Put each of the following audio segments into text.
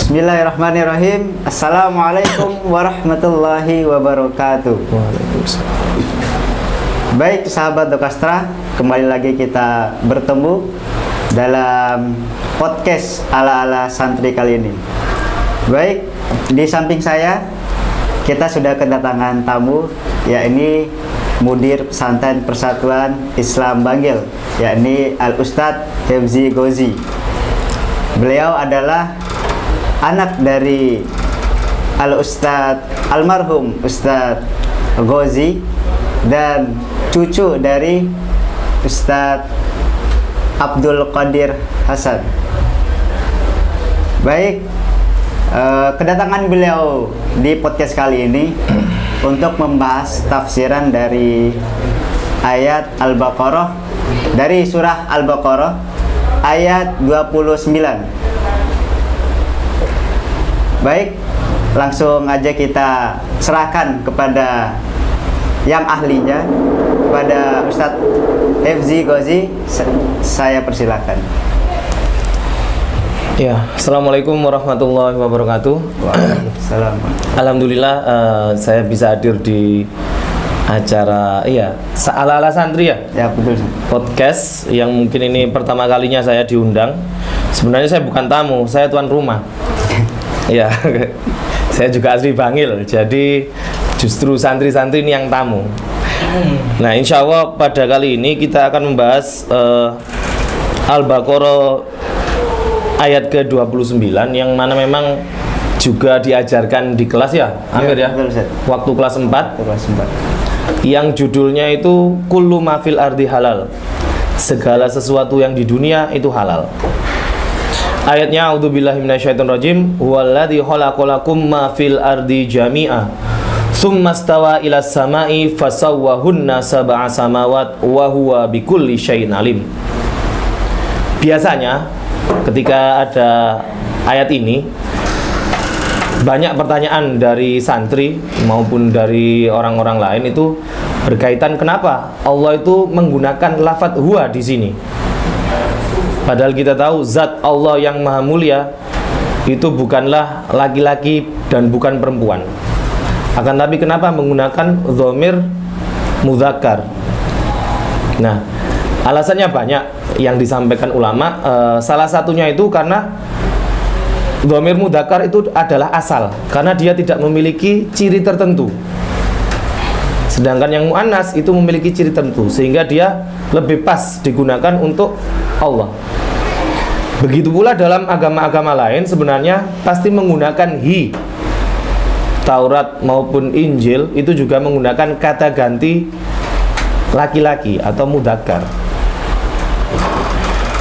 Bismillahirrahmanirrahim. Assalamualaikum warahmatullahi wabarakatuh. Baik sahabat Dokastra, kembali lagi kita bertemu dalam podcast ala-ala santri kali ini. Baik, di samping saya kita sudah kedatangan tamu, yakni Mudir Pesantren Persatuan Islam Banggil, yakni Al-Ustadz Hifzi Ghozi. Beliau adalah anak dari Al-Ustadz almarhum Ustadz Ghozi dan cucu dari Ustadz Abdul Qadir Hasan. Baik, kedatangan beliau di podcast kali ini untuk membahas tafsiran dari ayat Al-Baqarah, dari surah Al-Baqarah ayat 29. Baik, langsung aja kita serahkan kepada yang ahlinya, kepada Ustadz Hifzi Ghozi. Saya persilakan. Ya, Assalamualaikum warahmatullahi wabarakatuh. Waalaikumsalam. Alhamdulillah saya bisa hadir di acara ala-ala santri ya. Ya, betul. Podcast yang mungkin ini pertama kalinya saya diundang. Sebenarnya saya bukan tamu, saya tuan rumah. Ya, saya juga asli Bangil, jadi justru santri-santri ini yang tamu. Nah, insya Allah pada kali ini kita akan membahas Al-Baqarah ayat ke-29 yang mana memang juga diajarkan di kelas ya, Amir ya? Betul, waktu kelas 4. Kelas 4. Yang judulnya itu Kullu ma fil ardi halal. Segala sesuatu yang di dunia itu halal. Ayatnya a'udzubillahi minasyaitonirrajim, huwallazi khalaqalakum ma fil ardi jami'a tsumma stawa ila samai fasawwahunna sab'a samawat wa huwa bikulli syai'in alim. Biasanya ketika ada ayat ini banyak pertanyaan dari santri maupun dari orang-orang lain itu berkaitan kenapa Allah itu menggunakan lafadz huwa di sini. Padahal kita tahu zat Allah yang maha mulia itu bukanlah laki-laki dan bukan perempuan. Akan tapi kenapa menggunakan dhamir mudzakkar? Nah, alasannya banyak yang disampaikan ulama. Salah satunya itu karena dhamir mudzakkar itu adalah asal, karena dia tidak memiliki ciri tertentu. Sedangkan yang muannas itu memiliki ciri tertentu, sehingga dia lebih pas digunakan untuk Allah. Begitu pula dalam agama-agama lain sebenarnya pasti menggunakan hi. Taurat maupun Injil itu juga menggunakan kata ganti laki-laki atau mudzakkar.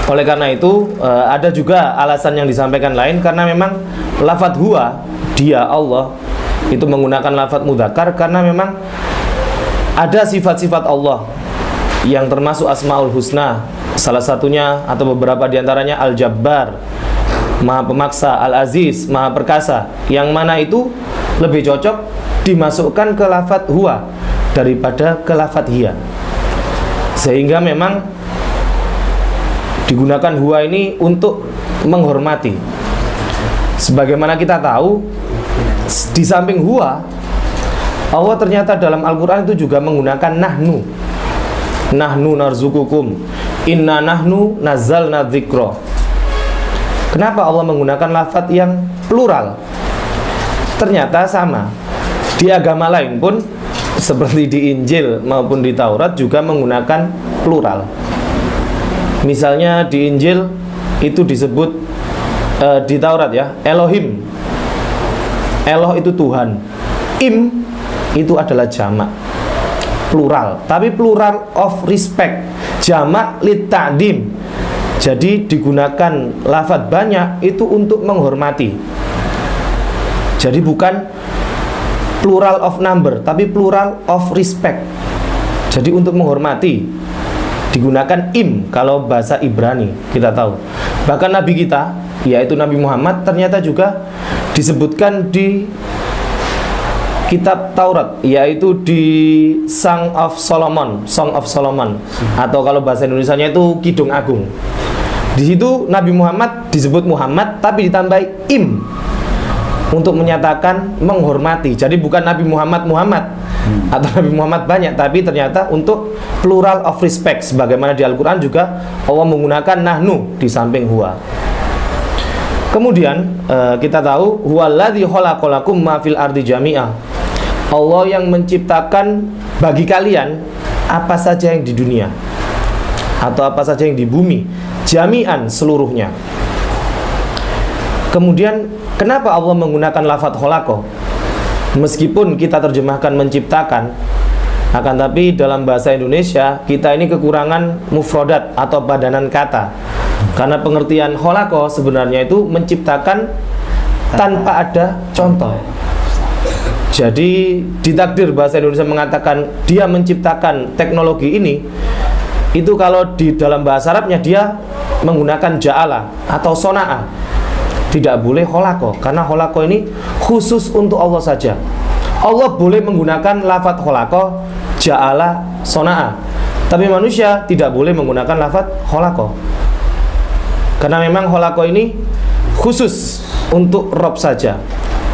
Oleh karena itu ada juga alasan yang disampaikan lain, karena memang lafadz huwa, dia Allah, itu menggunakan lafadz mudzakkar karena memang ada sifat-sifat Allah yang termasuk Asmaul Husna. Salah satunya atau beberapa diantaranya Al-Jabbar, Maha Pemaksa, Al-Aziz, Maha Perkasa, yang mana itu lebih cocok dimasukkan ke lafadz huwa daripada ke lafadz hiya. Sehingga memang digunakan huwa ini untuk menghormati. Sebagaimana kita tahu, di samping huwa, Allah ternyata dalam Al-Quran itu juga menggunakan nahnu. Nahnu narzukukum, inna nahnu nazzalna dzikra. Kenapa Allah menggunakan lafadz yang plural? Ternyata sama. Di agama lain pun seperti di Injil maupun di Taurat juga menggunakan plural. Misalnya di Injil itu disebut di Taurat ya, Elohim. Eloh itu Tuhan. Im itu adalah jamak, plural, tapi plural of respect, jamak lit ta'dim. Jadi digunakan lafadz banyak itu untuk menghormati. Jadi bukan plural of number, tapi plural of respect. Jadi untuk menghormati digunakan im kalau bahasa Ibrani kita tahu. Bahkan Nabi kita, yaitu Nabi Muhammad, ternyata juga disebutkan di kitab Taurat, yaitu di Song of Solomon, atau kalau bahasa Indonesianya itu Kidung Agung. Di situ Nabi Muhammad disebut Muhammad tapi ditambah im. untuk menyatakan menghormati. Jadi bukan Nabi Muhammad atau Nabi Muhammad banyak, tapi ternyata untuk plural of respect, sebagaimana di Al-Quran juga Allah menggunakan nahnu di samping huwa. Kemudian kita tahu huwallazi khalaqalakum ma fil ardi jami'a. Allah yang menciptakan bagi kalian apa saja yang di dunia atau apa saja yang di bumi, jami'an, seluruhnya. Kemudian kenapa Allah menggunakan lafadz khalaqa? Meskipun kita terjemahkan menciptakan, akan tapi dalam bahasa Indonesia kita ini kekurangan mufrodat atau padanan kata. Karena pengertian khalaqa sebenarnya itu menciptakan tanpa ada contoh. Jadi di takdir bahasa Indonesia mengatakan dia menciptakan teknologi ini, itu kalau di dalam bahasa Arabnya dia menggunakan ja'ala atau sona'a. Tidak boleh khalaqa, karena khalaqa ini khusus untuk Allah saja. Allah boleh menggunakan lafadz khalaqa, ja'ala, sona'a, tapi manusia tidak boleh menggunakan lafadz khalaqa, karena memang khalaqa ini khusus untuk Rabb saja.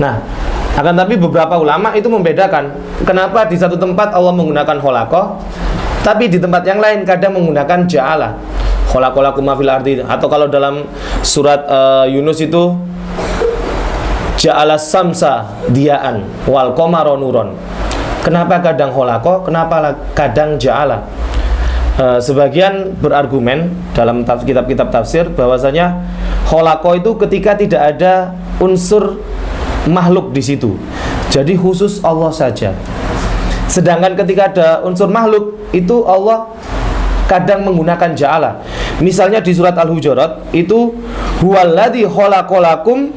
Nah, akan tapi beberapa ulama itu membedakan kenapa di satu tempat Allah menggunakan khalaqa, tapi di tempat yang lain kadang menggunakan ja'ala, khalaqalakum ma fil ardi. Atau kalau dalam surat Yunus itu ja'ala samsa diya'an wal qamara nuron. Kenapa kadang khalaqa, kenapa kadang ja'ala? Sebagian berargumen dalam kitab-kitab tafsir bahwasanya khalaqa itu ketika tidak ada unsur makhluk di situ, jadi khusus Allah saja. Sedangkan ketika ada unsur makhluk itu Allah kadang menggunakan ja'ala. Misalnya di surat Al-Hujurat itu huwallazi khalaqalakum,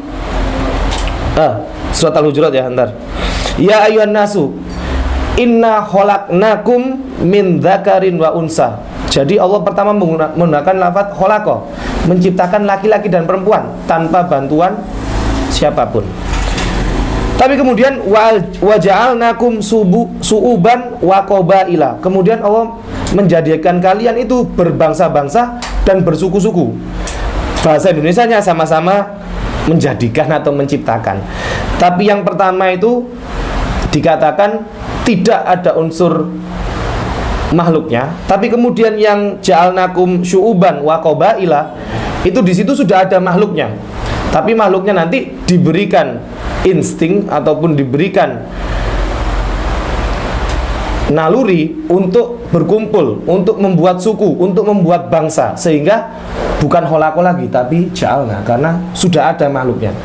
surat Al-Hujurat ya, ntar. Ya ayyuhan nasu inna khalaqnakum min dzakarin wa unsa. Jadi Allah pertama menggunakan lafaz khalaqa, menciptakan laki-laki dan perempuan tanpa bantuan siapapun. Tapi kemudian waja'alnakum su'uban wa qabaila. Kemudian Allah menjadikan kalian itu berbangsa-bangsa dan bersuku-suku. Bahasa Indonesianya sama-sama menjadikan atau menciptakan. Tapi yang pertama itu dikatakan tidak ada unsur makhluknya. Tapi kemudian yang ja'alnakum syu'uban wa qabaila itu di situ sudah ada makhluknya. Tapi makhluknya nanti diberikan insting ataupun diberikan naluri untuk berkumpul, untuk membuat suku, untuk membuat bangsa, sehingga bukan khalaqa lagi tapi ja'alna, karena sudah ada makhluknya.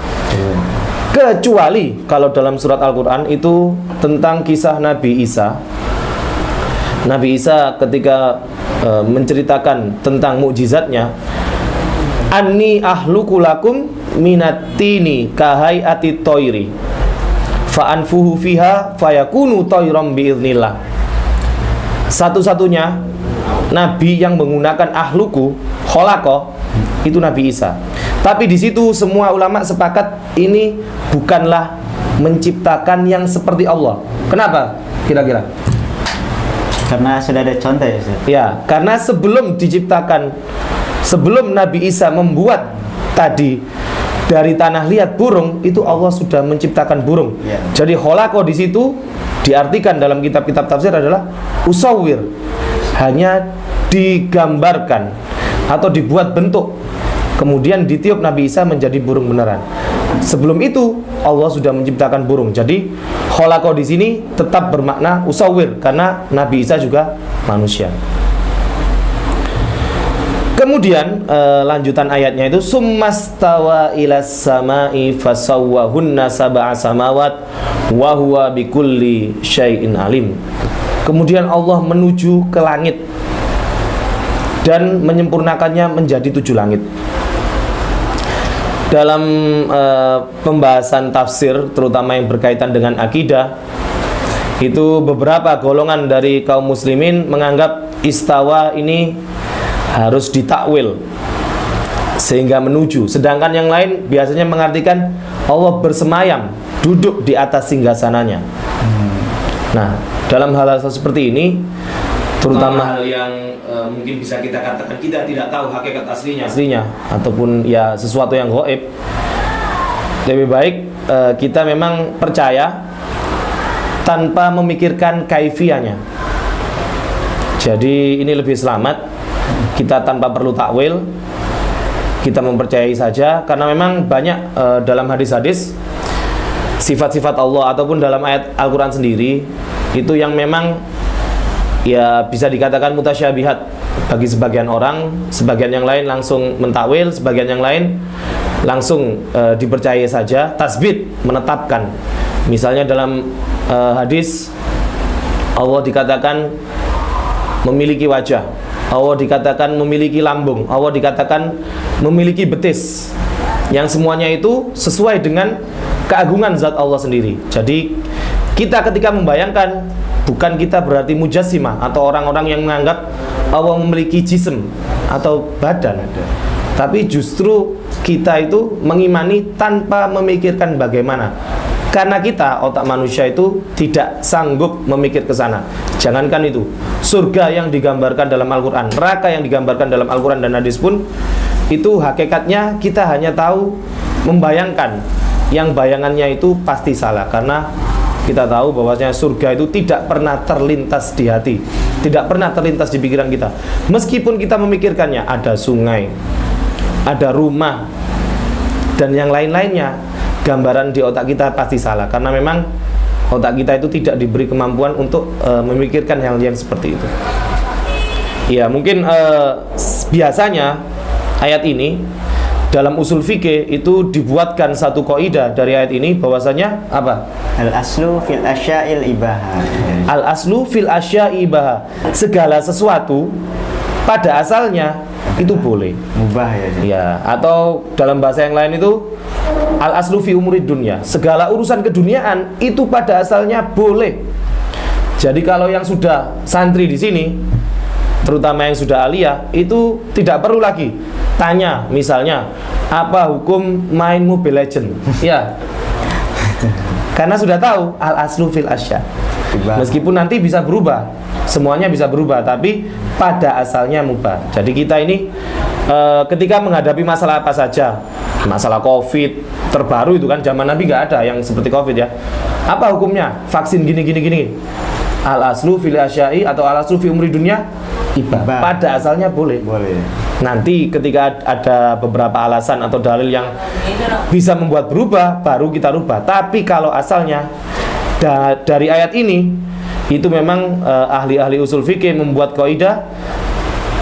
Kecuali kalau dalam surat Al-Quran itu tentang kisah Nabi Isa. Nabi Isa ketika menceritakan tentang mukjizatnya, anni ahluku lakum minatini kahayati toiri fa'anfuhu fiha fayakunu toiram biiznillah. Satu-satunya nabi yang menggunakan ahluku khalaqa itu Nabi Isa. Tapi di situ semua ulama sepakat ini bukanlah menciptakan yang seperti Allah. Kenapa? Kira-kira? Karena sudah ada contoh ya, Ustaz? Ya, karena sebelum diciptakan, sebelum Nabi Isa membuat tadi dari tanah liat burung, itu Allah sudah menciptakan burung. Ya. Jadi khalaqa di situ diartikan dalam kitab-kitab tafsir adalah usawir, hanya digambarkan atau dibuat bentuk, kemudian ditiup Nabi Isa menjadi burung beneran. Sebelum itu Allah sudah menciptakan burung. Jadi khalaqa di sini tetap bermakna usawir karena Nabi Isa juga manusia. Kemudian lanjutan ayatnya itu summastawa ilas samai fasawwahunna sab'a samawat wa huwa bikulli syai'in alim. Kemudian Allah menuju ke langit dan menyempurnakannya menjadi 7 langit. Dalam pembahasan tafsir terutama yang berkaitan dengan akidah, itu beberapa golongan dari kaum muslimin menganggap istawa ini harus ditakwil sehingga menuju, sedangkan yang lain biasanya mengartikan Allah bersemayam, duduk di atas singgasananya. Nah, dalam hal seperti ini, terutama hal yang mungkin bisa kita katakan kita tidak tahu hakikat aslinya ataupun ya sesuatu yang gaib, Lebih baik kita memang percaya tanpa memikirkan kaifiyahnya. Jadi ini lebih selamat. Kita tanpa perlu takwil, kita mempercayai saja, karena memang banyak dalam hadis-hadis sifat-sifat Allah ataupun dalam ayat Al-Quran sendiri itu yang memang ya bisa dikatakan mutasyabihat bagi sebagian orang, sebagian yang lain langsung mentakwil, sebagian yang lain langsung dipercayai saja, tasbit, menetapkan. Misalnya dalam hadis Allah dikatakan memiliki wajah, Allah dikatakan memiliki lambung, Allah dikatakan memiliki betis, yang semuanya itu sesuai dengan keagungan zat Allah sendiri. Jadi kita ketika membayangkan, bukan kita berarti mujassimah atau orang-orang yang menganggap Allah memiliki jism atau badan, tapi justru kita itu mengimani tanpa memikirkan bagaimana. Karena kita, otak manusia itu tidak sanggup memikir ke sana. Jangankan itu, surga yang digambarkan dalam Al-Quran, neraka yang digambarkan dalam Al-Quran dan hadis pun, itu hakikatnya kita hanya tahu membayangkan. Yang bayangannya itu pasti salah, karena kita tahu bahwasanya surga itu tidak pernah terlintas di hati, tidak pernah terlintas di pikiran kita. Meskipun kita memikirkannya, ada sungai, ada rumah, dan yang lain-lainnya, gambaran di otak kita pasti salah, karena memang otak kita itu tidak diberi kemampuan untuk memikirkan hal yang seperti itu. Ya, mungkin biasanya ayat ini dalam usul fikih itu dibuatkan satu kaidah dari ayat ini, bahwasanya apa? Al-aslu fil asya'il ibaha. Al-aslu fil asya'il ibaha. Segala sesuatu pada asalnya itu boleh, Mubah ya. ya, atau dalam bahasa yang lain itu al-aslu fi umurid dunya. Segala urusan keduniaan itu pada asalnya boleh. Jadi kalau yang sudah santri di sini, terutama yang sudah aliyah, itu tidak perlu lagi tanya misalnya apa hukum main Mobile Legend. Ya. Karena sudah tahu al-aslu fil asya. Meskipun nanti bisa berubah, semuanya bisa berubah, tapi pada asalnya mubah. Jadi kita ini ketika menghadapi masalah apa saja, masalah COVID terbaru itu kan, zaman Nabi nggak ada yang seperti COVID ya. Apa hukumnya? Vaksin gini. Al-aslu fil asya'i atau al-aslu fi umri dunya ibah. Pada asalnya boleh. Nanti ketika ada beberapa alasan atau dalil yang bisa membuat berubah, baru kita rubah. Tapi kalau asalnya dari ayat ini, itu memang ahli-ahli usul fikih membuat kaidah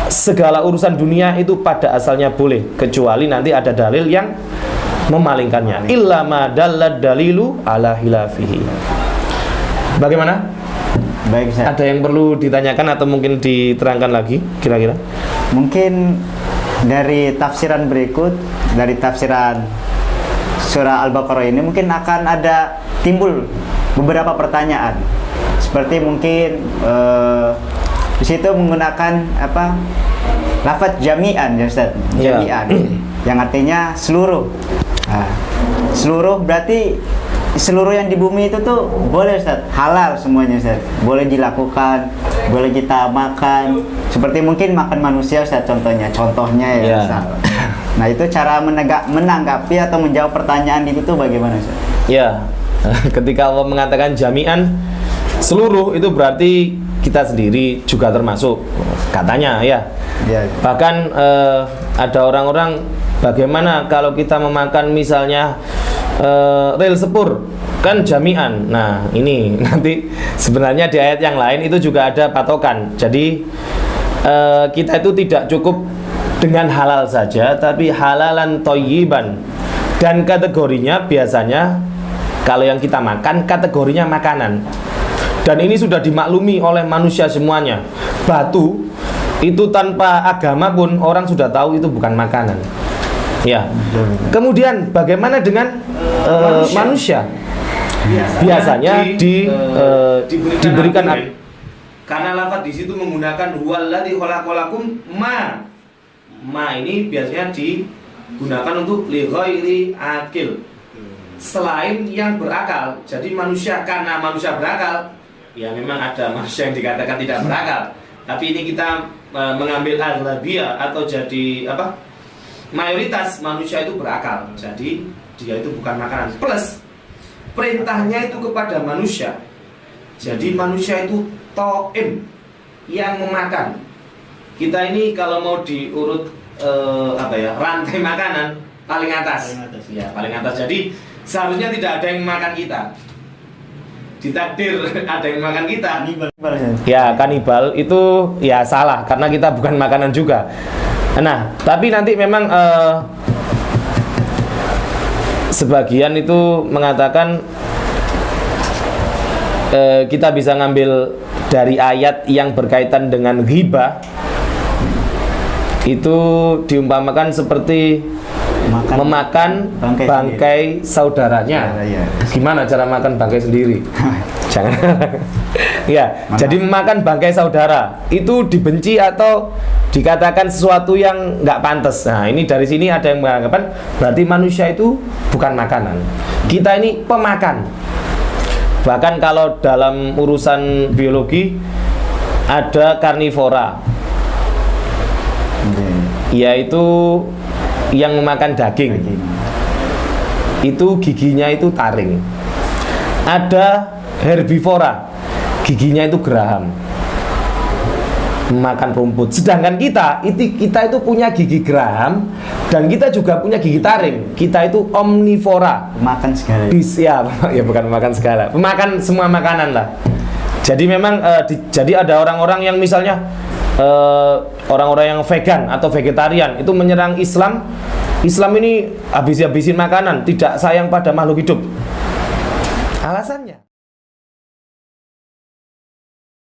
segala urusan dunia itu pada asalnya boleh, kecuali nanti ada dalil yang memalingkannya. Illa ma dallad dalilu ala hilafihi. Bagaimana? Baik, Ustaz. Ada yang perlu ditanyakan atau mungkin diterangkan lagi kira-kira? Mungkin dari tafsiran berikut, dari tafsiran surah Al-Baqarah ini mungkin akan ada timbul beberapa pertanyaan. Seperti mungkin di situ menggunakan apa? Lafaz jami'an ya Ustaz. Jami'an. Yang artinya seluruh. Nah, seluruh berarti seluruh yang di bumi itu tuh boleh Ustaz, halal semuanya Ustaz. Boleh dilakukan, boleh kita makan. Seperti mungkin makan manusia Ustaz contohnya ya Ustaz. Nah, itu cara menanggapi atau menjawab pertanyaan itu tuh bagaimana Ustaz? Ya. Ketika Allah mengatakan jami'an, seluruh, itu berarti kita sendiri juga termasuk, katanya ya. Bahkan ada orang-orang, bagaimana kalau kita memakan misalnya rel sepur, kan jami'an. Nah ini nanti sebenarnya di ayat yang lain itu juga ada patokan. Jadi kita itu tidak cukup dengan halal saja, tapi halalan thayyiban. Dan kategorinya biasanya kalau yang kita makan kategorinya makanan. Dan ini sudah dimaklumi oleh manusia semuanya. Batu itu tanpa agama pun orang sudah tahu itu bukan makanan. Ya. Kemudian bagaimana dengan manusia? Biasanya diberikan karena lafaz di situ menggunakan huwallazi khalaqalakum ma. Ma ini biasanya digunakan untuk li ghairi akil, selain yang berakal. Jadi manusia, karena manusia berakal, ya memang ada manusia yang dikatakan tidak berakal. Tapi ini kita mengambil aghlabiyah atau jadi apa? Mayoritas manusia itu berakal. Jadi dia itu bukan makanan. Plus perintahnya itu kepada manusia. Jadi manusia itu to'im, yang memakan. Kita ini kalau mau diurut rantai makanan paling atas. Ya, paling atas. Jadi seharusnya tidak ada yang memakan kita. Ditakdir ada yang makan kita. Ya, kanibal itu ya salah karena kita bukan makanan juga. Nah, tapi nanti memang sebagian itu mengatakan kita bisa ngambil dari ayat yang berkaitan dengan ghibah, itu diumpamakan seperti memakan bangkai saudaranya. Gimana cara makan bangkai sendiri? Jangan. Ya, jadi memakan bangkai saudara itu dibenci atau dikatakan sesuatu yang nggak pantas. Nah, ini dari sini ada yang mengatakan berarti manusia itu bukan makanan. Kita ini pemakan. Bahkan kalau dalam urusan biologi ada karnivora, yaitu yang memakan daging. Itu giginya itu taring. Ada herbivora, giginya itu geraham, makan rumput. Sedangkan kita itu punya gigi geraham dan kita juga punya gigi taring. Kita itu omnivora, makan segala. Bisa ya, bukan makan segala, pemakan semua makanan lah. Jadi memang jadi ada orang-orang yang misalnya orang-orang yang vegan atau vegetarian itu menyerang Islam. Islam ini habis-habisin makanan, tidak sayang pada makhluk hidup. Alasannya